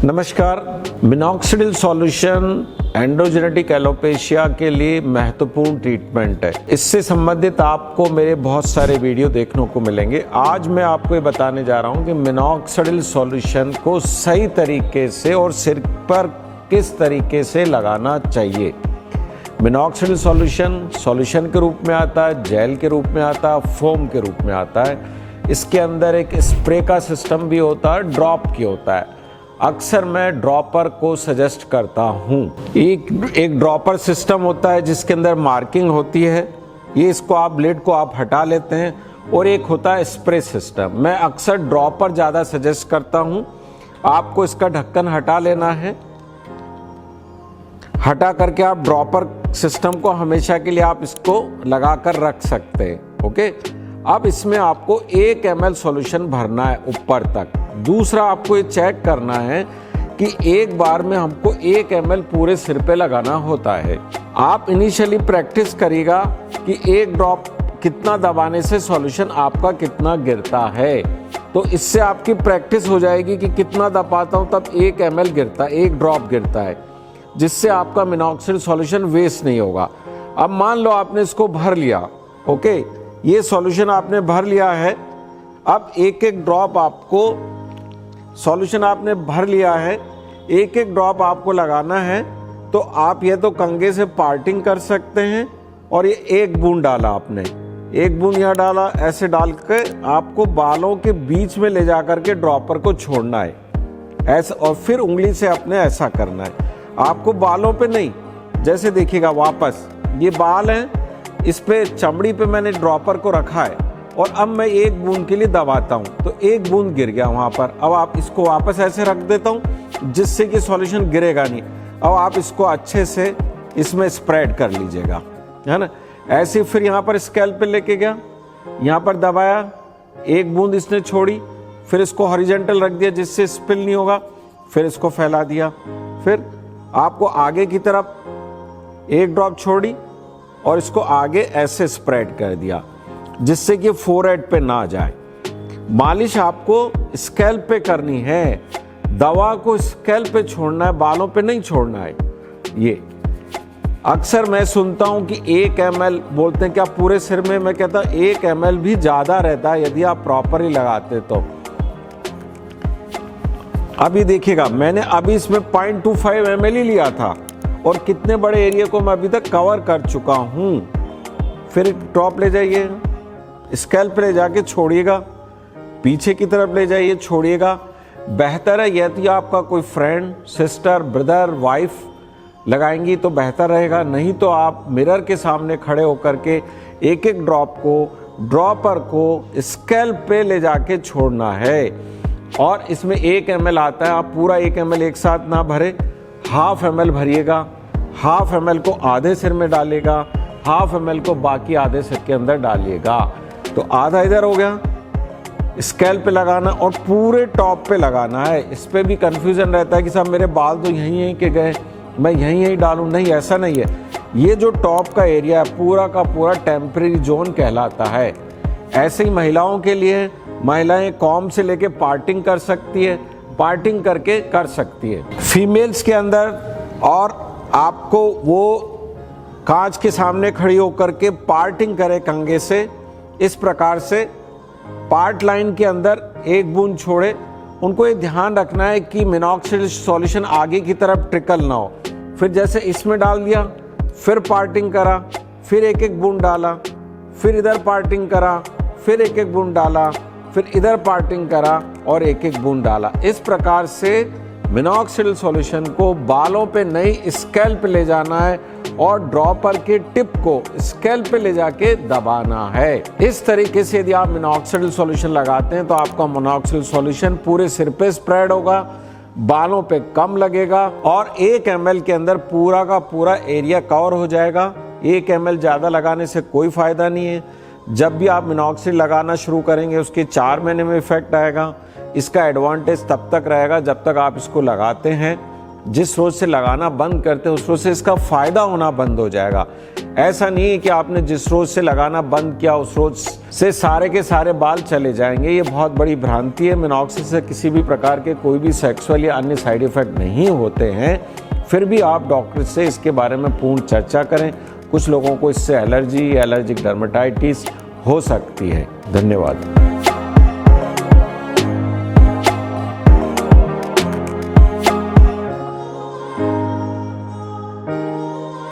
नमस्कार। Minoxidil solution endogenetic alopecia के लिए महत्वपूर्ण ट्रीटमेंट है। इससे संबंधित आपको मेरे बहुत सारे वीडियो देखने को मिलेंगे। आज मैं आपको ये बताने जा रहा हूँ कि मिनॉक्सिडिल सॉल्यूशन को सही तरीके से और सिर पर किस तरीके से लगाना चाहिए। मिनॉक्सिडिल सॉल्यूशन के रूप में आता है, जेल के रूप में आता है, फोम के रूप में आता है। इसके अंदर एक स्प्रे का सिस्टम भी होता है, ड्रॉप की होता है। अक्सर मैं ड्रॉपर को सजेस्ट करता हूँ। एक ड्रॉपर सिस्टम होता है जिसके अंदर मार्किंग होती है, ये इसको आप लिड को आप हटा लेते हैं, और एक होता है स्प्रे सिस्टम। मैं अक्सर ड्रॉपर ज़्यादा सजेस्ट करता हूँ। आपको इसका ढक्कन हटा लेना है, हटा करके आप ड्रॉपर सिस्टम को हमेशा के लिए आप इसको लगा कर रख सकते हैं। ओके, अब इसमें आपको 1 ml सॉल्यूशन भरना है ऊपर तक। दूसरा, आपको ये चेक करना है कि एक बार में हमको 1 ml पूरे सिर पे लगाना होता है। आप इनिशियली प्रैक्टिस करिएगा कि एक ड्रॉप कितना दबाने से सॉल्यूशन आपका कितना गिरता है, तो इससे आपकी प्रैक्टिस हो जाएगी कि कितना दबाता हूँ तब 1 ml गिरता है, 1 ड्रॉप गिरता है, जिससे आपका मिनॉक्सिडिल सॉल्यूशन वेस्ट नहीं होगा। अब मान लो आपने इसको भर लिया, ओके, ये सॉल्यूशन आपने भर लिया है। अब एक एक ड्रॉप आपको सॉल्यूशन आपने भर लिया है, एक एक ड्रॉप आपको लगाना है। तो आप ये तो कंघे से पार्टिंग कर सकते हैं, और ये 1 बूंद डाला आपने, 1 बूंद यहाँ डाला, ऐसे डाल के आपको बालों के बीच में ले जा करके ड्रॉपर को छोड़ना है ऐसा, और फिर उंगली से अपने ऐसा करना है। आपको बालों पे नहीं, जैसे देखिएगा वापस ये बाल हैं, इस पे चमड़ी पे मैंने ड्रॉपर को रखा है, और अब मैं 1 बूंद के लिए दबाता हूँ तो 1 बूंद गिर गया वहाँ पर। अब आप इसको वापस ऐसे रख देता हूँ जिससे कि सॉल्यूशन गिरेगा नहीं। अब आप इसको अच्छे से इसमें स्प्रेड कर लीजिएगा, है ना। ऐसे फिर यहाँ पर स्केल पे लेके गया, यहाँ पर दबाया, 1 बूंद इसने छोड़ी, फिर इसको हॉरिजॉन्टल रख दिया जिससे स्पिल नहीं होगा, फिर इसको फैला दिया। फिर आपको आगे की तरफ 1 ड्रॉप छोड़ी और इसको आगे ऐसे स्प्रेड कर दिया जिससे कि फोरहेड पे ना जाए। मालिश आपको स्कैल्प पे करनी है, दवा को स्कैल्प पे छोड़ना है, बालों पे नहीं छोड़ना है। ये अक्सर मैं सुनता हूं कि 1 ml बोलते हैं क्या पूरे सिर में, मैं कहता 1 ml भी ज्यादा रहता है यदि आप प्रॉपरली लगाते तो। अभी देखिएगा, मैंने अभी इसमें 0.25 ml ही लिया था, और कितने बड़े एरिया को मैं अभी तक कवर कर चुका हूं। फिर ड्रॉप ले जाइए, स्कैल्प ले जाके छोड़िएगा, पीछे की तरफ ले जाइए, छोड़िएगा। बेहतर है यदि आपका कोई फ्रेंड, सिस्टर, ब्रदर, वाइफ लगाएंगी तो बेहतर रहेगा, नहीं तो आप मिरर के सामने खड़े होकर के एक एक ड्रॉप को, ड्रॉपर को स्कैल्प पे ले जाके छोड़ना है। और इसमें 1 ml आता है, आप पूरा 1 ml एक साथ ना भरे, 1/2 ml भरिएगा, 1/2 ml को आधे सिर में डालेगा, 1/2 ml को बाकी आधे सिर के अंदर डालिएगा। तो आधा इधर हो गया, स्कैल्प पे लगाना और पूरे टॉप पे लगाना है। इस पे भी कंफ्यूजन रहता है कि साहब मेरे बाल तो यहीं के गए, मैं यहीं डालूं। नहीं, ऐसा नहीं है। ये जो टॉप का एरिया है पूरा का पूरा टेम्परेरी जोन कहलाता है। ऐसे ही महिलाओं के लिए, महिलाएं कॉम से लेके पार्टिंग कर सकती है, पार्टिंग करके कर सकती है। फीमेल्स के अंदर, और आपको वो कांच के सामने खड़ी होकर के पार्टिंग करे कंघे से, इस प्रकार से पार्ट लाइन के अंदर 1 बूंद छोड़े। उनको ये ध्यान रखना है कि मिनॉक्सिडिल सॉल्यूशन आगे की तरफ ट्रिकल ना हो। फिर जैसे इसमें डाल दिया, फिर पार्टिंग करा, फिर 1-1 बूंद डाला, फिर इधर पार्टिंग करा, फिर 1-1 बूंद डाला, फिर इधर पार्टिंग करा और 1-1 बूंद डाला। इस प्रकार से मिनॉक्सिडिल सॉल्यूशन को बालों पे नहीं, स्कैल्प पे ले जाना है, और ड्रॉपर के टिप को स्कैल्प पे ले जाके दबाना है। इस तरीके से यदि आप मिनॉक्सिडिल सॉल्यूशन लगाते हैं तो आपका मिनॉक्सिडिल सॉल्यूशन पूरे सिर पे स्प्रेड होगा, बालों पे कम लगेगा, और 1 ml के अंदर पूरा का पूरा एरिया कवर हो जाएगा। 1 ml ज़्यादा लगाने से कोई फ़ायदा नहीं है। जब भी आप मिनॉक्सिडिल लगाना शुरू करेंगे उसके 4 महीने में इफेक्ट आएगा। इसका एडवांटेज तब तक रहेगा जब तक आप इसको लगाते हैं, जिस रोज से लगाना बंद करते हैं उस रोज से इसका फायदा होना बंद हो जाएगा। ऐसा नहीं है कि आपने जिस रोज से लगाना बंद किया उस रोज से सारे के सारे बाल चले जाएंगे। ये बहुत बड़ी भ्रांति है। मिनॉक्सिल से किसी भी प्रकार के कोई भी सेक्सुअल या अन्य साइड इफेक्ट नहीं होते हैं। फिर भी आप डॉक्टर से इसके बारे में पूर्ण चर्चा करें। कुछ लोगों को इससे एलर्जी या एलर्जिक डर्मेटाइटिस हो सकती है। धन्यवाद।